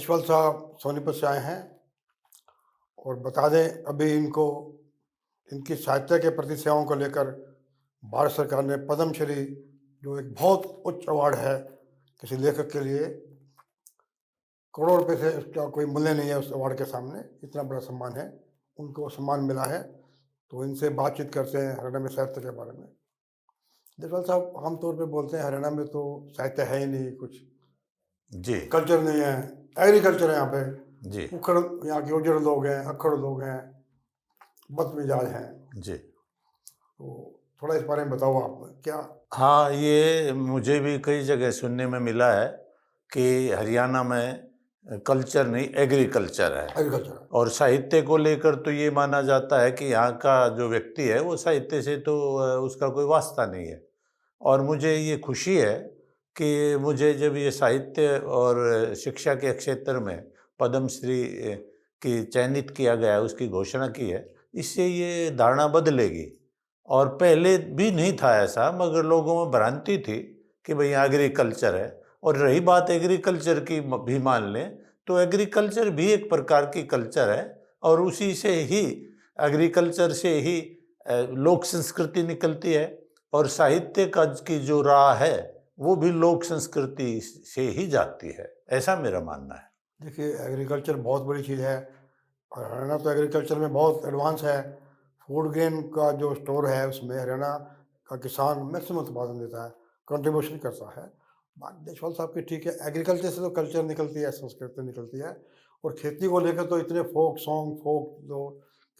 देशपाल साहब सोनीपत से आए हैं और बता दें अभी इनको इनकी साहित्य के प्रति सेवाओं को लेकर भारत सरकार ने पद्मश्री, जो एक बहुत उच्च अवार्ड है किसी लेखक के लिए, करोड़ों रुपए से उसका कोई मूल्य नहीं है उस अवार्ड के सामने, इतना बड़ा सम्मान है, उनको सम्मान मिला है। तो इनसे बातचीत करते हैं हरियाणा में साहित्य के बारे में। देशपाल साहब, आमतौर पे बोलते हैं हरियाणा में तो साहित्य है ही नहीं, कुछ जी कल्चर नहीं है, एग्रीकल्चर है यहाँ पे, जी उखड़, यहाँ के उजड़ लोग हैं, अक्खड़ लोग हैं, बदमिजाज हैं। जी। तो थोड़ा इस बारे में बताओ आप क्या। हाँ, ये मुझे भी कई जगह सुनने में मिला है कि हरियाणा में कल्चर नहीं एग्रीकल्चर है। एग्रीकल्चर और साहित्य को लेकर तो ये माना जाता है कि यहाँ का जो व्यक्ति है वो साहित्य से तो उसका कोई वास्ता नहीं है। और मुझे ये खुशी है कि मुझे जब ये साहित्य और शिक्षा के क्षेत्र में पद्मश्री की चयनित किया गया है, उसकी घोषणा की है, इससे ये धारणा बदलेगी। और पहले भी नहीं था ऐसा, मगर लोगों में भ्रांति थी कि भाई एग्रीकल्चर है। और रही बात एग्रीकल्चर की भी मान लें तो एग्रीकल्चर भी एक प्रकार की कल्चर है और उसी से ही एग्रीकल्चर से ही लोक संस्कृति निकलती है। और साहित्य का की जो राह है वो भी लोक संस्कृति से ही जाती है, ऐसा मेरा मानना है। देखिए, एग्रीकल्चर बहुत बड़ी चीज़ है और हरियाणा तो एग्रीकल्चर में बहुत एडवांस है। फूड ग्रेन का जो स्टोर है उसमें हरियाणा का किसान मैक्सिमम उत्पादन देता है, कंट्रीब्यूशन करता है। बात देशपाल साहब की ठीक है, एग्रीकल्चर से तो कल्चर निकलती है, संस्कृति निकलती है। और खेती को लेकर तो इतने फोक सॉन्ग, फोक जो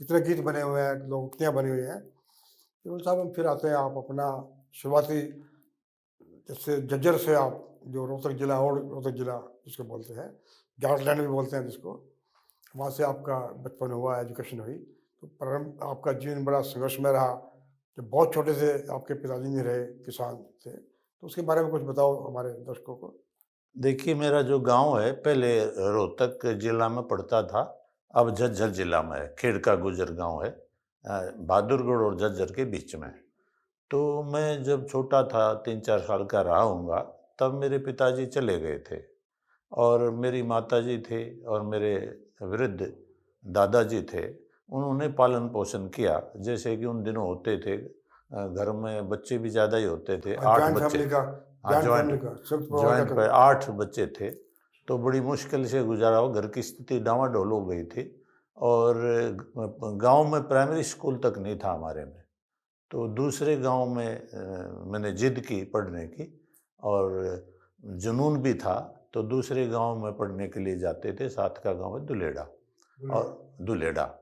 कितने गीत बने हुए हैं, लोकोक्तियाँ बनी हुई हैं। देशपाल साहब, हम फिर आते हैं आप अपना शुरुआती, जैसे झज्जर से आप, जो रोहतक जिला और रोहतक जिला जिसको बोलते हैं, जाटलैंड भी बोलते हैं जिसको, वहाँ से आपका बचपन हुआ, एजुकेशन हुई। तो प्रारंभ आपका जीवन बड़ा संघर्षमय रहा, जब बहुत छोटे से आपके पिताजी नहीं रहे, किसान थे। तो उसके बारे में कुछ बताओ हमारे दर्शकों को। देखिए, मेरा जो गांव है पहले रोहतक जिला में पड़ता था, अब झज्जर जिला में है। खेड़का गुजर गांव है, बहादुरगढ़ और झज्जर के बीच में। तो मैं जब छोटा था, 3-4 साल का रहा हूँगा, तब मेरे पिताजी चले गए थे और मेरी माताजी थे और मेरे वृद्ध दादाजी थे। उन्होंने पालन पोषण किया, जैसे कि उन दिनों होते थे। घर में बच्चे भी ज़्यादा ही होते थे, 8 जॉइंट बच्चे। फैमिली का, हाँ, जॉइंट संयुक्त परिवार का जॉइंट पे करो। 8 बच्चे थे। तो बड़ी मुश्किल से गुजारा हो, घर की स्थिति डामाडोल हो गई थी। और गांव में प्राइमरी स्कूल तक नहीं था हमारे में। तो दूसरे गांव में मैंने जिद की पढ़ने की और जुनून भी था, तो दूसरे गांव में पढ़ने के लिए जाते थे। साथ का गांव है दुलेड़ा, और दुलेड़ा।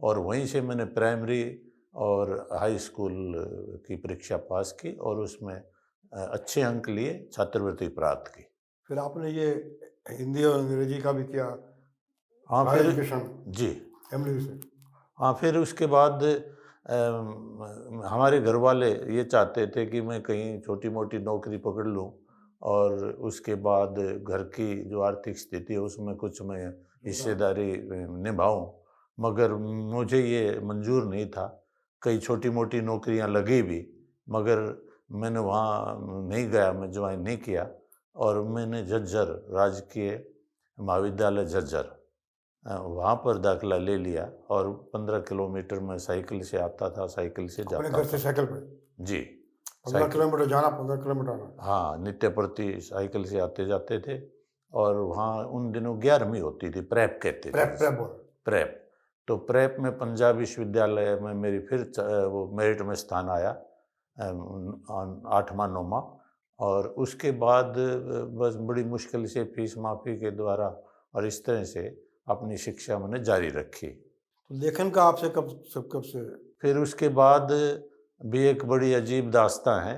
और वहीं से मैंने प्राइमरी और हाई स्कूल की परीक्षा पास की और उसमें अच्छे अंक लिए, छात्रवृत्ति प्राप्त की। फिर आपने ये हिंदी और अंग्रेजी का भी किया, हाँ हायर फिर एजुकेशन जी एमडी से। हाँ, फिर उसके बाद हमारे घर वाले ये चाहते थे कि मैं कहीं छोटी मोटी नौकरी पकड़ लूं और उसके बाद घर की जो आर्थिक स्थिति है उसमें कुछ मैं हिस्सेदारी निभाऊं। मगर मुझे ये मंजूर नहीं था। कई छोटी मोटी नौकरियां लगी भी, मगर मैंने वहाँ नहीं गया, मैं ज्वाइन नहीं किया। और मैंने झज्जर राजकीय महाविद्यालय झज्जर, वहाँ पर दाखिला ले लिया और 15 किलोमीटर मैं साइकिल से आता था, साइकिल से अपने जाता घर से था। साइकिल पे जी, 15 साइकिल। किलोमीटर जाना, 15 किलोमीटर आना। हाँ, नित्य प्रति साइकिल से आते जाते थे। और वहाँ उन दिनों 11वीं होती थी, प्रेप कहते थे प्रेप जिसे, प्रेप बोल। प्रेप। तो प्रेप में पंजाब विश्वविद्यालय में मेरी फिर वो मेरिट में स्थान आया, 8वां 9वां। और उसके बाद बस बड़ी मुश्किल से फीस माफ़ी के द्वारा और इस तरह से अपनी शिक्षा मैंने जारी रखी। तो लेखन का आपसे कब से। फिर उसके बाद भी एक बड़ी अजीब दास्तां है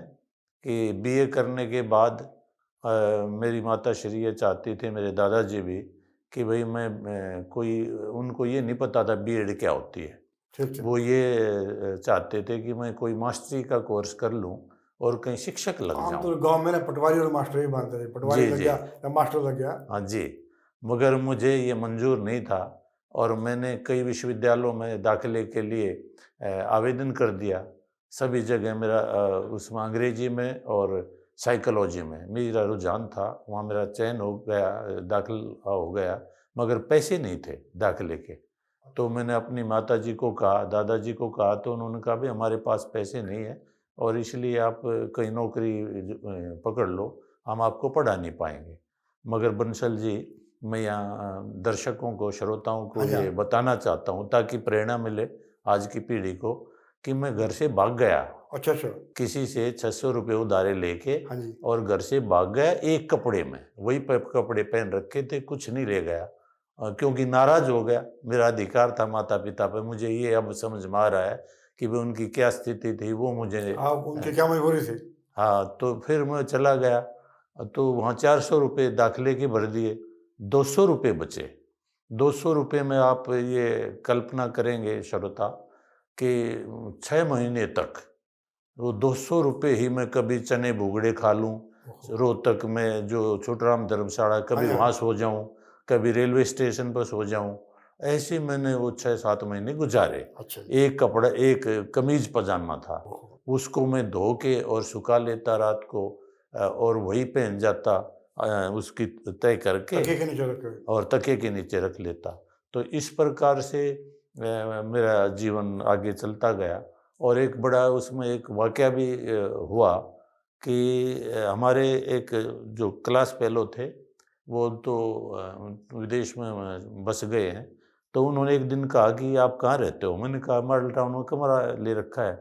कि बीए करने के बाद मेरी माता श्री ये चाहती थी, मेरे दादाजी भी, कि भाई मैं कोई, उनको ये नहीं पता था बीएड क्या होती है। ठीक ठीक। वो ये चाहते थे कि मैं कोई मास्टरी का कोर्स कर लूं और कहीं शिक्षक लग आम जाऊं। तो गांव में ना पटवारी और मास्टर ही मानते थे, पटवारी जी लग जी। गया या मास्टर लग गया। हाँ जी। मगर मुझे ये मंजूर नहीं था और मैंने कई विश्वविद्यालयों में दाखिले के लिए आवेदन कर दिया। सभी जगह मेरा उसमें अंग्रेजी में और साइकोलॉजी में मेरा रुझान था, वहाँ मेरा चयन हो गया, दाखिला हो गया, मगर पैसे नहीं थे दाखिले के। तो मैंने अपनी माताजी को कहा, दादाजी को कहा, तो उन्होंने कहा, "भई हमारे पास पैसे नहीं है और इसलिए आप कहीं नौकरी पकड़ लो, हम आपको पढ़ा नहीं पाएँगे।" मगर बंसल जी, मैं यहाँ दर्शकों को, श्रोताओं को हाँ जी, ये हाँ। बताना चाहता हूँ ताकि प्रेरणा मिले आज की पीढ़ी को कि मैं घर से भाग गया, अच्छा, अच्छा। किसी से 600 रुपये उधारे लेके, हाँ जी। और घर से भाग गया एक कपड़े में, वही कपड़े पहन रखे थे, कुछ नहीं ले गया, क्योंकि नाराज हो गया। मेरा अधिकार था माता पिता पे, मुझे ये अब समझ में आ रहा है कि भाई उनकी क्या स्थिति थी, वो मुझे आप उनकी क्या मजबूरी थी? हाँ, तो फिर मैं चला गया, तो वहाँ 400 रुपये दाखिले के भर दिए, 200 रुपये बचे। 200 रुपये में आप ये कल्पना करेंगे श्रोता कि 6 महीने तक वो 200 रुपये ही मैं कभी चने भुगड़े खा लूँ, ओहो! रोहतक में जो छोटूराम धर्मशाला, हाँ कभी जी, वहाँ हाँ। सो जाऊँ, कभी रेलवे स्टेशन पर सो जाऊँ। ऐसे मैंने वो 6-7 महीने गुज़ारे। अच्छा जी। एक कपड़ा, एक कमीज़ पजामा था, ओहो! उसको मैं धो के और सुखा लेता रात को, और वही पहन जाता, उसकी तय करके, तकिए के नीचे रख के। और तकिए के नीचे रख लेता। तो इस प्रकार से मेरा जीवन आगे चलता गया। और एक बड़ा उसमें एक वाक़या भी हुआ कि हमारे एक जो क्लास फेलो थे, वो तो विदेश में बस गए हैं। तो उन्होंने एक दिन कहा कि आप कहाँ रहते हो? मैंने कहा मॉडल टाउन में कमरा ले रखा है।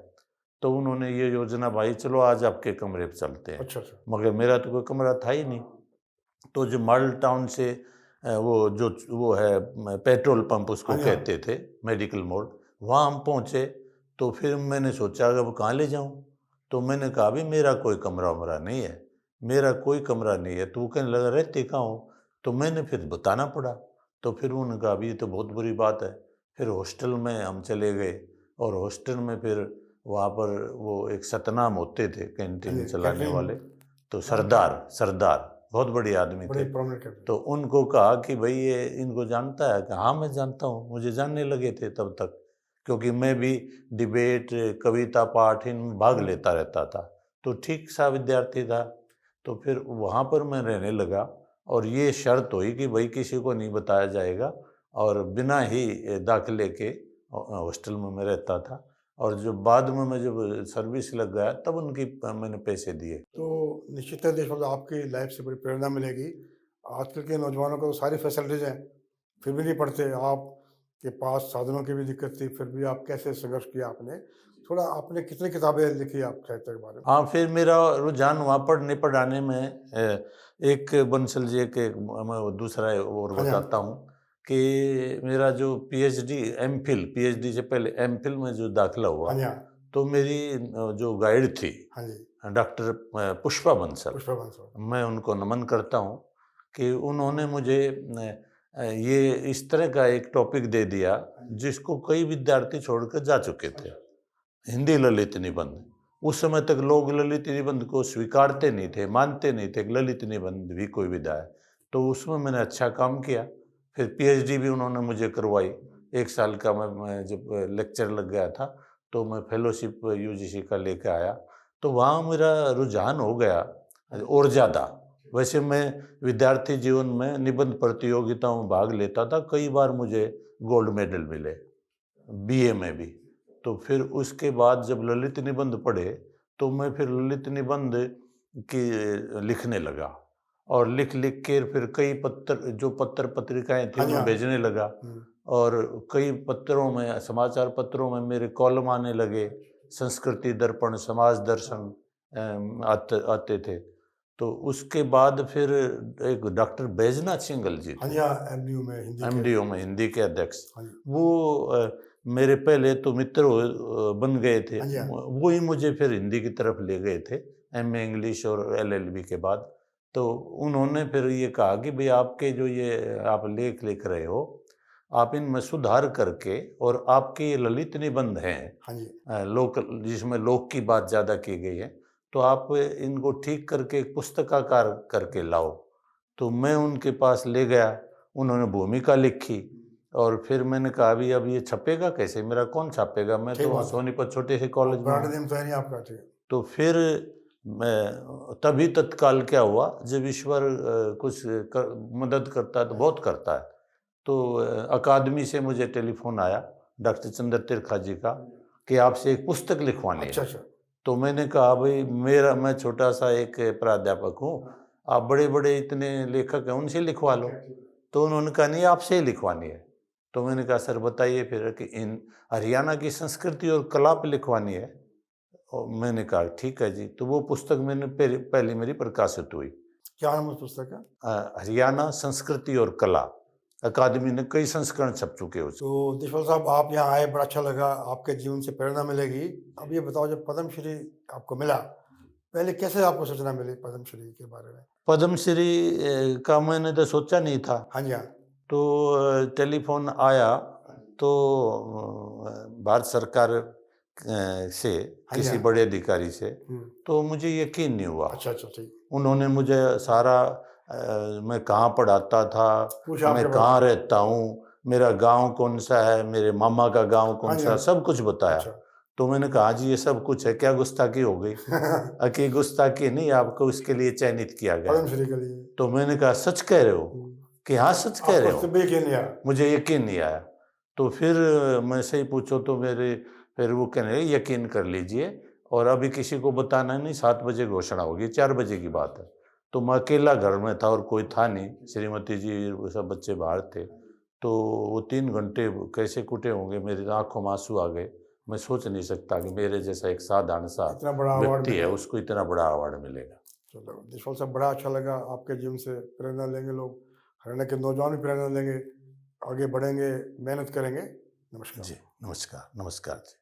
तो उन्होंने ये योजना, भाई चलो आज आपके कमरे पे चलते हैं। अच्छा, अच्छा। मगर मेरा तो कोई कमरा था ही नहीं। तो जो मॉडल टाउन से वो जो वो है पेट्रोल पंप उसको हाँ जी, हाँ। कहते थे, मेडिकल मोड़, वहाँ हम पहुँचे। तो फिर मैंने सोचा अब कहाँ ले जाऊँ? तो मैंने कहा भी मेरा कोई कमरा-वमरा नहीं है, मेरा कोई कमरा नहीं है। तो वो कहने लगा रहते कहाँ हो? तो मैंने फिर बताना पड़ा। तो फिर उन्होंने कहा अभी ये तो बहुत बुरी बात है। फिर हॉस्टल में हम चले गए, और हॉस्टल में फिर वहाँ पर वो एक सतनाम होते थे हाँ कैंटीन जी, चलाने कैटरिंग वाले, तो नाम था। सरदार बहुत बढ़िया आदमी बड़े थे। Prominent catering. तो उनको कहा कि भई ये इनको जानता है? कि हाँ, मैं जानता हूँ, मुझे जानने लगे थे तब तक, क्योंकि मैं भी डिबेट, कविता पाठ इनमें भाग हाँ जी। लेता रहता था, तो ठीक-सा विद्यार्थी था। तो फिर वहाँ पर मैं रहने लगा, और ये शर्त हुई कि भई किसी को नहीं बताया जाएगा, और बिना ही दाखिले के हॉस्टल में मैं रहता था। और जो बाद में मैं जब सर्विस लग गया तब उनकी मैंने पैसे दिए। तो निश्चित है देश मतलब आपकी लाइफ से बड़ी प्रेरणा मिलेगी। आजकल के नौजवानों को तो सारी फैसिलिटीज़ हैं, फिर भी नहीं पढ़ते। आपके पास साधनों की भी दिक्कत थी, फिर भी आप कैसे संघर्ष किया आपने? थोड़ा आपने कितनी किताबें लिखी आप साहित्य के बारे में? हाँ, फिर मेरा रुझान वहाँ पढ़ने-पढ़ाने में, एक बंसल जी के मैं वो दूसरा और हाँ जी, बताता हाँ। हूँ कि मेरा जो पीएचडी, एमफिल, पीएचडी से पहले एमफिल में जो दाखिला हुआ, हाँ जी, हाँ। तो मेरी जो गाइड थी हाँ जी, डॉक्टर पुष्पा बंसल, पुष्पा बंसल। मैं उनको नमन करता हूँ कि उन्होंने मुझे ये इस तरह का एक टॉपिक दे दिया जिसको कई विद्यार्थी छोड़कर जा चुके थे। हिंदी ललित निबंध। उस समय तक लोग ललित निबंध को स्वीकारते नहीं थे, मानते नहीं थे कि ललित निबंध भी कोई विधा है। तो उसमें मैंने अच्छा काम किया। फिर पीएचडी भी उन्होंने मुझे करवाई। 1 साल का मैं जब लेक्चर लग गया था, तो मैं फेलोशिप यूजीसी का लेके आया। तो वहाँ मेरा रुझान हो गया और ज़्यादा। वैसे मैं विद्यार्थी जीवन में निबंध प्रतियोगिताओं में भाग लेता था, कई बार मुझे गोल्ड मेडल मिले, बीए में भी। तो फिर उसके बाद जब ललित निबंध पढ़े, तो मैं फिर ललित निबंध की लिखने लगा, और लिख-लिख के फिर कई पत्र, जो पत्रिकाएँ थी हाँ जी, उनमें हाँ। भेजने लगा, हुँ। और कई पत्रों में, समाचार पत्रों में मेरे कॉलम आने लगे। संस्कृति दर्पण, समाज दर्शन आते थे। तो उसके बाद फिर एक डॉक्टर बैजनाथ सिंघल जी हाँ थे, जी, हाँ, एमडीयू में हिंदी के। एमडीओ में हिंदी के अध्यक्ष। हाँ जी। वो मेरे पहले तो मित्र बन गए थे। हाँ जी, हाँ। वो ही मुझे फिर हिंदी की तरफ ले गए थे, एमए इंग्लिश और एलएलबी के बाद। तो उन्होंने फिर ये कहा कि भई आपके जो ये आप लेख लिख रहे हो, आप इनमें सुधार करके, और आपके ये ललित निबंध हैं, हाँ जी। लोक, जिसमें लोक की बात ज़्यादा की गई है, तो आप इनको ठीक करके एक पुस्तकाकार करके लाओ। तो मैं उनके पास ले गया, उन्होंने भूमिका लिखी, और फिर मैंने कहा अभी अब ये छपेगा कैसे? मेरा कौन छापेगा? मैं ठीक तो बात है। सोनीपत छोटे से और कॉलेज में ब्रांड हूँ। नेम तो है नहीं आपका, ठीक है। तो फिर मैं तभी तत्काल क्या हुआ, जब ईश्वर कुछ मदद करता है तो बहुत करता है। तो अकादमी से मुझे टेलीफोन आया डॉक्टर चंद्र तिरखा जी का कि आपसे एक पुस्तक लिखवानी अच्छा, है। अच्छा। तो मैंने कहा भाई मैं छोटा सा एक प्राध्यापक हूँ, आप बड़े बड़े इतने लेखक हैं उनसे लिखवा लो। तो उन्होंने कहा नहीं आपसे ही लिखवानी है। तो मैंने कहा सर बताइए फिर कि इन हरियाणा की संस्कृति और कला पे लिखवानी है। और मैंने कहा ठीक है जी। तो वो पुस्तक मैंने पहली मेरी प्रकाशित हुई, क्या नाम है उस पुस्तक का? हरियाणा संस्कृति और कला। अकादमी ने कई संस्करण छप चुके हैं उसके। तो देशपाल साहब, आप यहाँ आए, बड़ा अच्छा लगा, आपके जीवन से प्रेरणा मिलेगी। अब ये बताओ, जब पद्मश्री आपको मिला, पहले कैसे आपको सूचना मिली पद्मश्री के बारे में? पद्मश्री का मैंने तो सोचा नहीं था। हाँ जी, हाँ। तो टेलीफोन आया तो भारत सरकार से हाँ जी, किसी हाँ। बड़े अधिकारी से, हुँ। तो मुझे यकीन नहीं हुआ। अच्छा, अच्छा, ठीक। उन्होंने मुझे सारा मैं कहाँ पढ़ाता था, पूछा मैं आपके बारे कहाँ में? रहता हूँ, मेरा गाँव कौन-सा है, मेरे मामा का गाँव हाँ जी, कौन-सा है, हाँ। सब कुछ बताया। अच्छा। तो मैंने कहा हाँ जी ये सब कुछ है, क्या गुस्ताखी हो गई? कि गुस्ताखी नहीं, आपको इसके लिए चयनित किया गया है। पद्मश्री के लिए। तो मैंने कहा सच कह रहे हो? हुँ। कि हाँ सच कह रहे आपको हो। तब भी यकीन नहीं आया? मुझे यकीन नहीं आया। तो फिर मैं सही पूछो तो फिर वो कहने लगे यकीन कर लीजिए और अभी किसी को बताना नहीं, 7 बजे घोषणा होगी, 4 बजे की बात है। तो मैं अकेला घर में था और कोई था नहीं, श्रीमती जी वो सब बच्चे बाहर थे। तो वो 3 घंटे कैसे कटे होंगे, मेरी आँखों में आँसू आ गए। मैं सोच नहीं सकता कि मेरे जैसा एक साधारण सा इतना बड़ा अवार्ड व्यक्ति है, मिला। उसको इतना बड़ा अवार्ड मिलेगा। चलो, देशपाल साहब, बड़ा अच्छा लगा, आपके जीवन से प्रेरणा लेंगे लोग, हरियाणा के नौजवान भी प्रेरणा लेंगे, आगे बढ़ेंगे, मेहनत करेंगे। नमस्कार। जी, नमस्कार, नमस्कार जी।